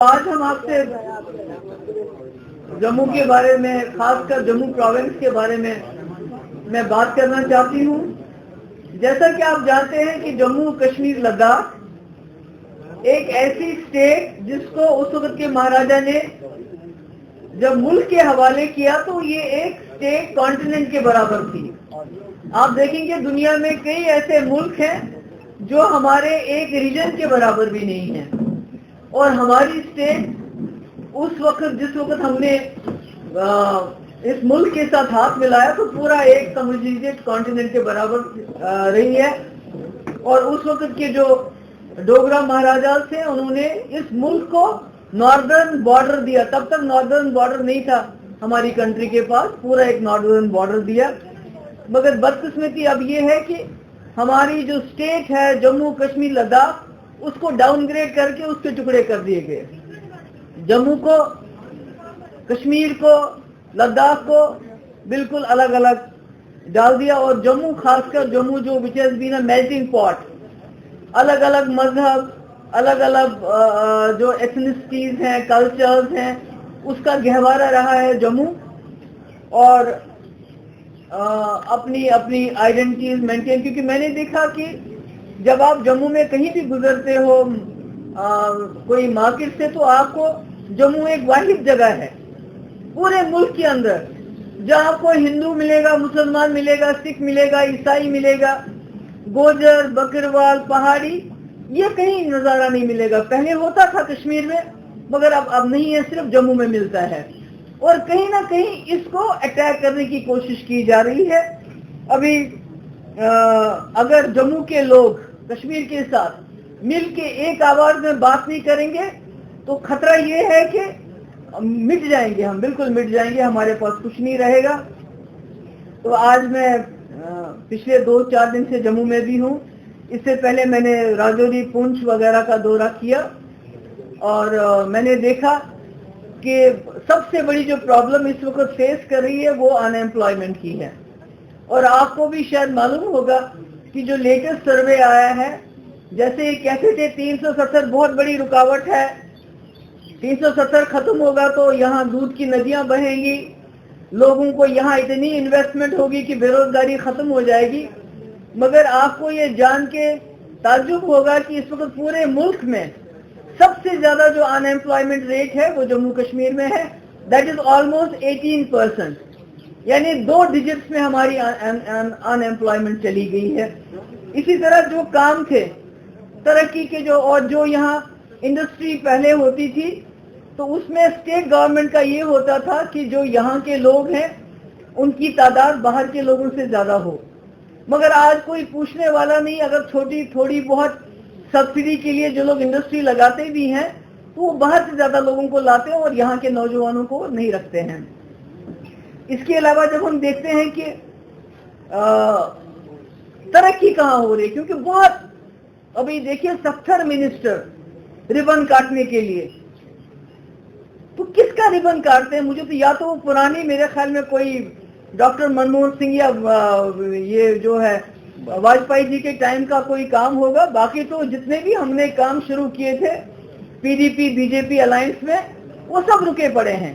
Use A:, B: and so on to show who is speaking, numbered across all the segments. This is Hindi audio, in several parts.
A: आज हम आपसे जम्मू के बारे में, खासकर जम्मू प्रोविंस के बारे में मैं बात करना चाहती हूँ। जैसा कि आप जानते हैं कि जम्मू कश्मीर लद्दाख एक ऐसी स्टेट जिसको उस वक्त के महाराजा ने जब मुल्क के हवाले किया तो ये एक स्टेट कॉन्टिनेंट के बराबर थी। आप देखेंगे दुनिया में कई ऐसे मुल्क हैं जो हमारे एक रीजन के बराबर भी नहीं है, और हमारी स्टेट उस वक्त जिस वक्त हमने इस मुल्क के साथ हाथ मिलाया तो पूरा एक समझ लीजिए कॉन्टिनेंट के बराबर रही है। और उस वक्त के जो डोगरा महाराजा थे उन्होंने इस मुल्क को नॉर्दर्न बॉर्डर दिया। तब तक नॉर्दर्न बॉर्डर नहीं था हमारी कंट्री के पास, पूरा एक नॉर्दर्न बॉर्डर दिया। मगर बदकिस्मती अब ये है कि हमारी जो स्टेट है जम्मू कश्मीर लद्दाख, उसको डाउनग्रेड करके उसके टुकड़े कर दिए गए। जम्मू को, कश्मीर को, लद्दाख को बिल्कुल अलग अलग डाल दिया। और जम्मू, खासकर जम्मू जो which has been a melting pot, अलग अलग मजहब, अलग अलग जो एथनिसिटीज हैं, कल्चर्स हैं, उसका गहवारा रहा है जम्मू। और अपनी अपनी आइडेंटिटीज मेंटेन, क्योंकि मैंने देखा कि जब आप जम्मू में कहीं भी गुजरते हो कोई मार्केट से, तो आपको जम्मू एक वाहिद जगह है पूरे मुल्क के अंदर जहाँ आपको हिंदू मिलेगा, मुसलमान मिलेगा, सिख मिलेगा, ईसाई मिलेगा, गोजर, बकरवाल, पहाड़ी, ये कहीं नज़ारा नहीं मिलेगा। पहले होता था कश्मीर में, मगर अब नहीं है, सिर्फ जम्मू में मिलता है। और कहीं ना कहीं इसको अटैक करने की कोशिश की जा रही है। अभी अगर जम्मू के लोग कश्मीर के साथ मिल के एक आवाज में बात नहीं करेंगे तो खतरा ये है कि मिट जाएंगे, हम बिल्कुल मिट जाएंगे, हमारे पास कुछ नहीं रहेगा। तो आज मैं पिछले 2-4 दिन से जम्मू में भी हूँ। इससे पहले मैंने राजौरी, पुंछ वगैरह का दौरा किया और मैंने देखा कि सबसे बड़ी जो प्रॉब्लम इस वक्त फेस कर रही है वो अनएम्प्लॉयमेंट की है। और आपको भी शायद मालूम होगा कि जो लेटेस्ट सर्वे आया है, जैसे कहते थे 370 बहुत बड़ी रुकावट है, 370 खत्म होगा तो यहाँ दूध की नदियां बहेंगी, लोगों को यहाँ इतनी इन्वेस्टमेंट होगी कि बेरोजगारी खत्म हो जाएगी। मगर आपको ये जान के ताज्जुब होगा कि इस वक्त पूरे मुल्क में सबसे ज्यादा जो अनएम्प्लॉयमेंट रेट है वो जम्मू कश्मीर में है। दैट इज ऑलमोस्ट 18%, यानी 2 डिजिट्स में हमारी अनएम्प्लॉयमेंट चली गई है। इसी तरह जो काम थे तरक्की के, जो यहाँ इंडस्ट्री पहले होती थी, तो उसमें स्टेट गवर्नमेंट का ये होता था कि जो यहाँ के लोग हैं उनकी तादाद बाहर के लोगों से ज्यादा हो। मगर आज कोई पूछने वाला नहीं। अगर छोटी थोड़ी बहुत सब्सिडी के लिए जो लोग इंडस्ट्री लगाते भी हैं तो वो बाहर से ज्यादा लोगों को लाते हैं और यहाँ के नौजवानों को नहीं रखते हैं। इसके अलावा जब हम देखते हैं कि तरक्की कहाँ हो रही है, क्योंकि बहुत, अभी देखिए 70 मिनिस्टर रिबन काटने के लिए, तो किसका रिबन काटते हैं? मुझे तो या तो वो पुरानी, मेरे ख्याल में कोई डॉक्टर मनमोहन सिंह या ये जो है वाजपेयी जी के टाइम का कोई काम होगा। बाकी तो जितने भी हमने काम शुरू किए थे पीडीपी बीजेपी अलायंस में, वो सब रुके पड़े हैं।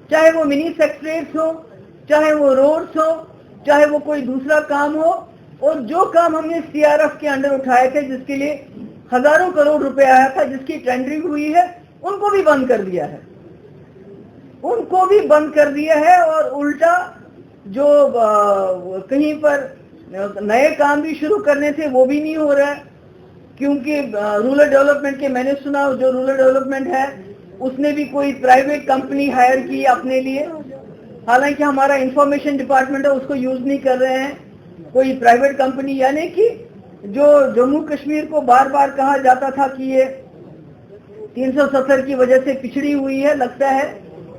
A: चाहे वो मिनी सेक्रेटरीज हो, चाहे वो रोड्स हो, चाहे वो कोई दूसरा काम हो। और जो काम हमने सीआरएफ के अंडर उठाए थे, जिसके लिए हजारों करोड़ रुपए आया था, जिसकी टेंडरिंग हुई है, उनको भी बंद कर दिया है, उनको भी बंद कर दिया है। और उल्टा जो कहीं पर नए काम भी शुरू करने थे वो भी नहीं हो रहा है, क्योंकि रूरल डेवलपमेंट के, मैंने सुना जो रूरल डेवलपमेंट है उसने भी कोई प्राइवेट कंपनी हायर की अपने लिए। हालांकि हमारा इंफॉर्मेशन डिपार्टमेंट है, उसको यूज नहीं कर रहे हैं, कोई प्राइवेट कंपनी। यानी कि जो जम्मू कश्मीर को बार बार कहा जाता था कि ये 370 की वजह से पिछड़ी हुई है, लगता है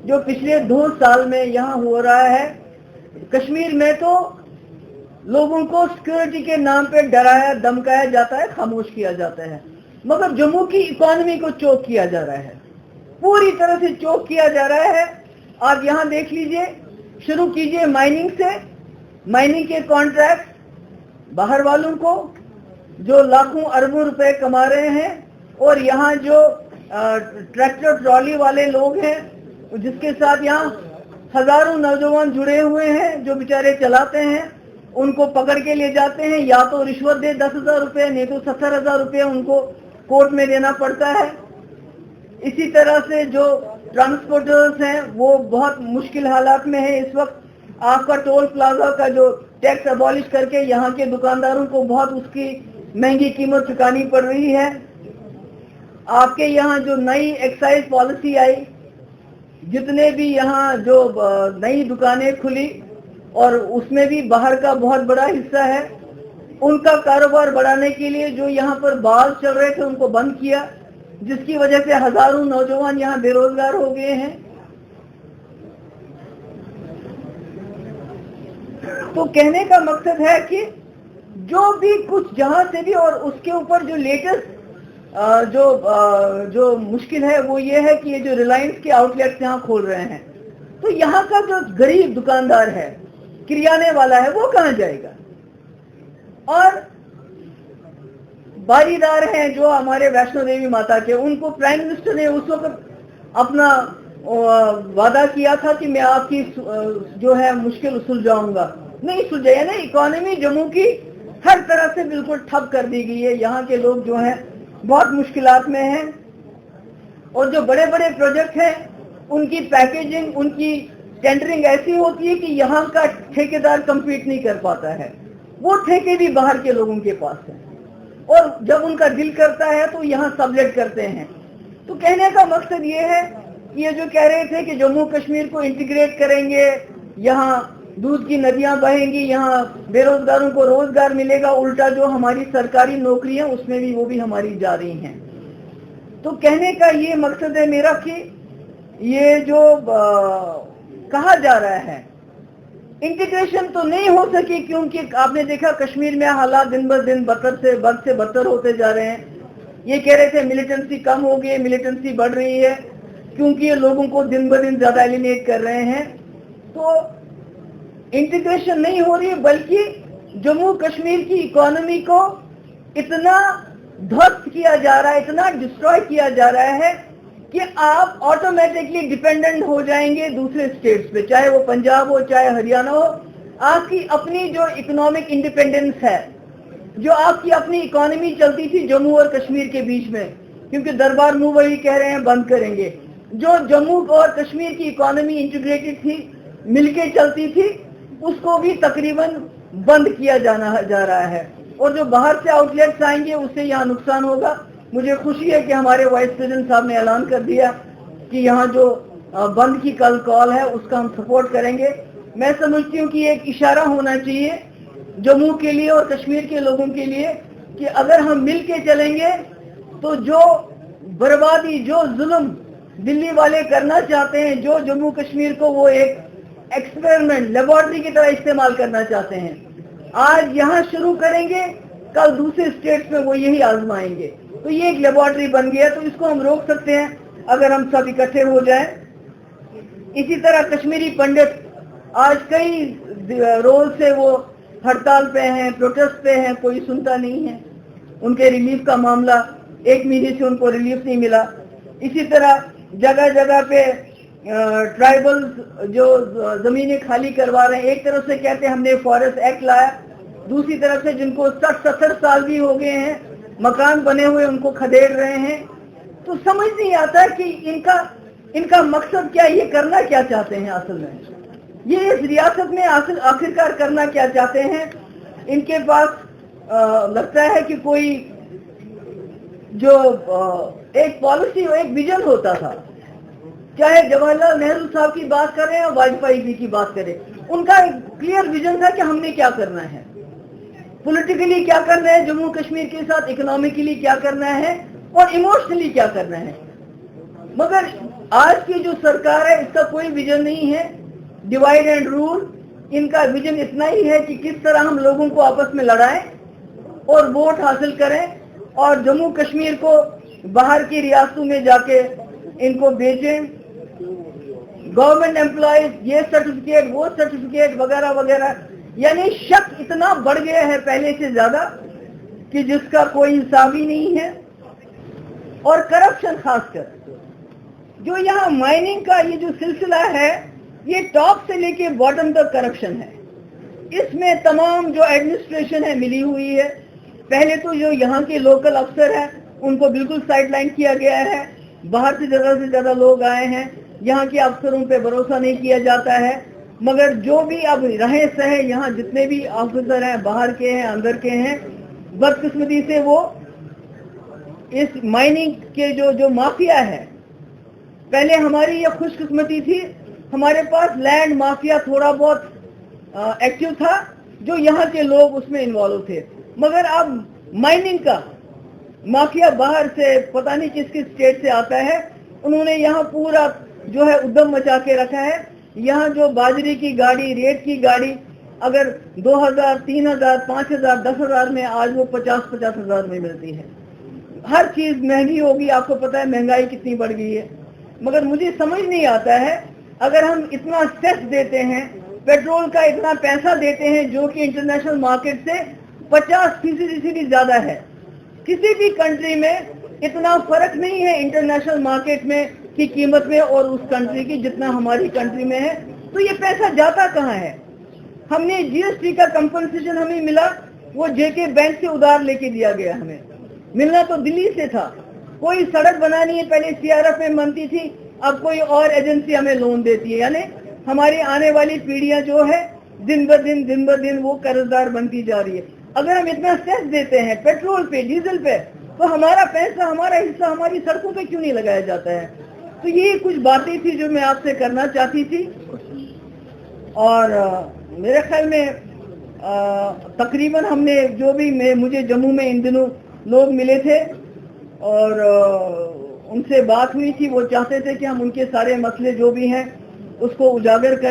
A: जो पिछले 2 साल में यहाँ हो रहा है कश्मीर में, तो लोगों को सिक्योरिटी के नाम पे डराया धमकाया जाता है, खामोश किया जाता है। मगर जम्मू की इकोनॉमी को चोक किया जा रहा है, पूरी तरह से चोक किया जा रहा है। आप यहाँ देख लीजिए, शुरू कीजिए माइनिंग से, माइनिंग के कॉन्ट्रैक्ट बाहर वालों को जो लाखों अरबों रुपए कमा रहे हैं, और यहाँ जो ट्रैक्टर ट्रॉली वाले लोग हैं, जिसके साथ यहाँ हजारों नौजवान जुड़े हुए हैं, जो बेचारे चलाते हैं, उनको पकड़ के ले जाते हैं, या तो रिश्वत दे 10,000 रुपये, नहीं तो 70,000 रुपये उनको कोर्ट में देना पड़ता है। इसी तरह से जो ट्रांसपोर्टर्स हैं वो बहुत मुश्किल हालात में है इस वक्त। आपका टोल प्लाजा का जो टैक्स अबॉलिश करके यहाँ के दुकानदारों को बहुत उसकी महंगी कीमत चुकानी पड़ रही है। आपके यहाँ जो नई एक्साइज पॉलिसी आई, जितने भी यहाँ जो नई दुकानें खुली, और उसमें भी बाहर का बहुत बड़ा हिस्सा है, उनका कारोबार बढ़ाने के लिए जो यहाँ पर बाल चल रहे थे उनको बंद किया, जिसकी वजह से हजारों नौजवान यहाँ बेरोजगार हो गए हैं। तो कहने का मकसद है कि जो भी कुछ जहां से भी, और उसके ऊपर जो लेटेस्ट जो मुश्किल है वो ये है कि ये जो रिलायंस के आउटलेट्स यहाँ खोल रहे हैं, तो यहाँ का जो गरीब दुकानदार है, किराने वाला है, वो कहाँ जाएगा? और बारीदार हैं जो हमारे वैष्णो देवी माता के, उनको प्राइम मिनिस्टर ने उस वक्त अपना वादा किया था कि मैं आपकी जो है मुश्किल सुलझाऊंगा, नहीं सुलझाया ना। इकोनॉमी जम्मू की हर तरह से बिल्कुल ठप कर दी गई है। यहाँ के लोग जो हैं बहुत मुश्किलात में हैं, और जो बड़े बड़े प्रोजेक्ट हैं उनकी पैकेजिंग, उनकी टेंडरिंग ऐसी होती है कि यहाँ का ठेकेदार कंपीट नहीं कर पाता है, वो ठेके भी बाहर के लोगों के पास है, और जब उनका दिल करता है तो यहाँ सबलेट करते हैं। तो कहने का मकसद ये है कि ये जो कह रहे थे कि जम्मू कश्मीर को इंटीग्रेट करेंगे, यहाँ दूध की नदियां बहेंगी, यहाँ बेरोजगारों को रोजगार मिलेगा, उल्टा जो हमारी सरकारी नौकरियां उसमें भी वो भी हमारी जा रही हैं। तो कहने का ये मकसद है मेरा कि ये जो कहा जा रहा है इंटीग्रेशन तो नहीं हो सकी, क्योंकि आपने देखा कश्मीर में हालात दिन ब दिन बद से बदतर होते जा रहे हैं। ये कह रहे थे मिलिटेंसी कम हो गई, मिलिटेंसी बढ़ रही है, क्योंकि ये लोगों को दिन ब दिन ज्यादा एलिनेट कर रहे हैं। तो इंटीग्रेशन नहीं हो रही है, बल्कि जम्मू कश्मीर की इकोनॉमी को इतना ध्वस्त किया जा रहा है, इतना डिस्ट्रॉय किया जा रहा है कि आप ऑटोमेटिकली डिपेंडेंट हो जाएंगे दूसरे स्टेट्स पे, चाहे वो पंजाब हो चाहे हरियाणा हो। आपकी अपनी जो इकोनॉमिक इंडिपेंडेंस है, जो आपकी अपनी इकोनॉमी चलती थी जम्मू और कश्मीर के बीच में, क्योंकि दरबार मुंह वही कह रहे हैं बंद करेंगे, जो जम्मू और कश्मीर की इकोनॉमी इंटीग्रेटेड थी, मिलके चलती थी, उसको भी तकरीबन बंद किया जा रहा है। और जो बाहर से आउटलेट्स आएंगे उससे यहाँ नुकसान होगा। मुझे खुशी है कि हमारे वाइस प्रेसिडेंट साहब ने ऐलान कर दिया कि यहाँ जो बंद की कल कॉल है उसका हम सपोर्ट करेंगे। मैं समझती हूँ कि एक इशारा होना चाहिए जम्मू के लिए और कश्मीर के लोगों के लिए कि अगर हम मिल के चलेंगे तो जो बर्बादी, जो जुल्म दिल्ली वाले करना चाहते हैं, जो जम्मू कश्मीर को वो एक एक्सपेरिमेंट लेबोरेटरी की तरह इस्तेमाल करना चाहते हैं, आज यहाँ शुरू करेंगे, कल दूसरे स्टेट्स में वो यही आजमाएंगे। तो ये एक लेबोरेटरी बन गया, तो इसको हम रोक सकते हैं अगर हम सब इकट्ठे हो जाएं। इसी तरह कश्मीरी पंडित आज कई रोज से वो हड़ताल पे हैं, प्रोटेस्ट पे हैं, कोई सुनता नहीं है। उनके रिलीफ का मामला, 1 महीने से उनको रिलीफ नहीं मिला। इसी तरह जगह जगह पे ट्राइबल्स जो जमीनें खाली करवा रहे हैं, एक तरफ से कहते हैं हमने फॉरेस्ट एक्ट लाया, दूसरी तरफ से जिनको 60-70 साल भी हो गए हैं, मकान बने हुए, उनको खदेड़ रहे हैं। तो समझ नहीं आता कि इनका मकसद क्या, ये करना क्या चाहते हैं असल में, ये इस रियासत में आखिरकार करना क्या चाहते हैं। इनके पास लगता है कि कोई जो एक पॉलिसी, एक विजन होता था, चाहे जवाहरलाल नेहरू साहब की बात करें या वाजपेयी जी की बात करें, उनका एक क्लियर विजन था कि हमने क्या करना है, पॉलिटिकली क्या करना है जम्मू कश्मीर के साथ, इकोनॉमिकली क्या करना है और इमोशनली क्या करना है। मगर आज की जो सरकार है इसका कोई विजन नहीं है, डिवाइड एंड रूल। इनका विजन इतना ही है कि किस तरह हम लोगों को आपस में लड़ाएं और वोट हासिल करें और जम्मू कश्मीर को बाहर की रियासतों में जाके इनको बेचें। गवर्नमेंट एम्प्लॉयज ये सर्टिफिकेट, वो सर्टिफिकेट वगैरह वगैरह, यानी शक इतना बढ़ गया है पहले से ज्यादा कि जिसका कोई हिसाब ही नहीं है। और करप्शन खासकर। जो यहाँ माइनिंग का ये जो सिलसिला है, ये टॉप से लेके बॉटम तक करप्शन है। इसमें तमाम जो एडमिनिस्ट्रेशन है मिली हुई है। पहले तो जो यहाँ के लोकल अफसर हैं उनको बिल्कुल साइडलाइन किया गया है। बाहर से ज़्यादा लोग आए हैं, यहाँ के अफसरों पे भरोसा नहीं किया जाता है। मगर जो भी अब रहे सहे यहाँ जितने भी ऑफिसर हैं, बाहर के हैं, अंदर के हैं, बदकिस्मती से वो इस माइनिंग के जो माफिया है, पहले हमारी ये खुशकिस्मती थी, हमारे पास लैंड माफिया थोड़ा बहुत एक्टिव था, जो यहाँ के लोग उसमें इन्वॉल्व थे। मगर अब माइनिंग का माफिया बाहर से पता नहीं किस किस स्टेट से आता है, उन्होंने यहाँ पूरा जो है उद्यम मचा के रखा है। यहाँ जो बाजरे की गाड़ी, रेत की गाड़ी अगर 2000, 3000, 5000, 10,000 में, आज वो 50-50 हजार में मिलती है। हर चीज महंगी होगी, आपको पता है महंगाई कितनी बढ़ गई है। मगर मुझे समझ नहीं आता है, अगर हम इतना सेस देते हैं, पेट्रोल का इतना पैसा देते हैं जो कि इंटरनेशनल मार्केट से 50% से भी ज्यादा है। किसी भी कंट्री में इतना फर्क नहीं है इंटरनेशनल मार्केट में की कीमत में और उस कंट्री की जितना हमारी कंट्री में है। तो ये पैसा जाता कहाँ है? हमने जीएसटी का कंपनसेशन हमें मिला, वो जेके बैंक से उधार लेके दिया गया। हमें मिलना तो दिल्ली से था। कोई सड़क बनानी है, पहले सीआरएफ में बनती थी, अब कोई और एजेंसी हमें लोन देती है। यानी हमारी आने वाली पीढ़ियां जो है दिन ब दिन वो कर्जदार बनती जा रही है। अगर हम इतना सेस देते हैं पेट्रोल पे, डीजल पे, तो हमारा पैसा, हमारा हिस्सा हमारी सड़कों पे क्यों नहीं लगाया जाता है? तो ये कुछ बातें थी जो मैं आपसे करना चाहती थी। और मेरे ख्याल में तकरीबन हमने जो भी मुझे जम्मू में इन दिनों लोग मिले थे और उनसे बात हुई थी, वो चाहते थे कि हम उनके सारे मसले जो भी हैं उसको उजागर करें।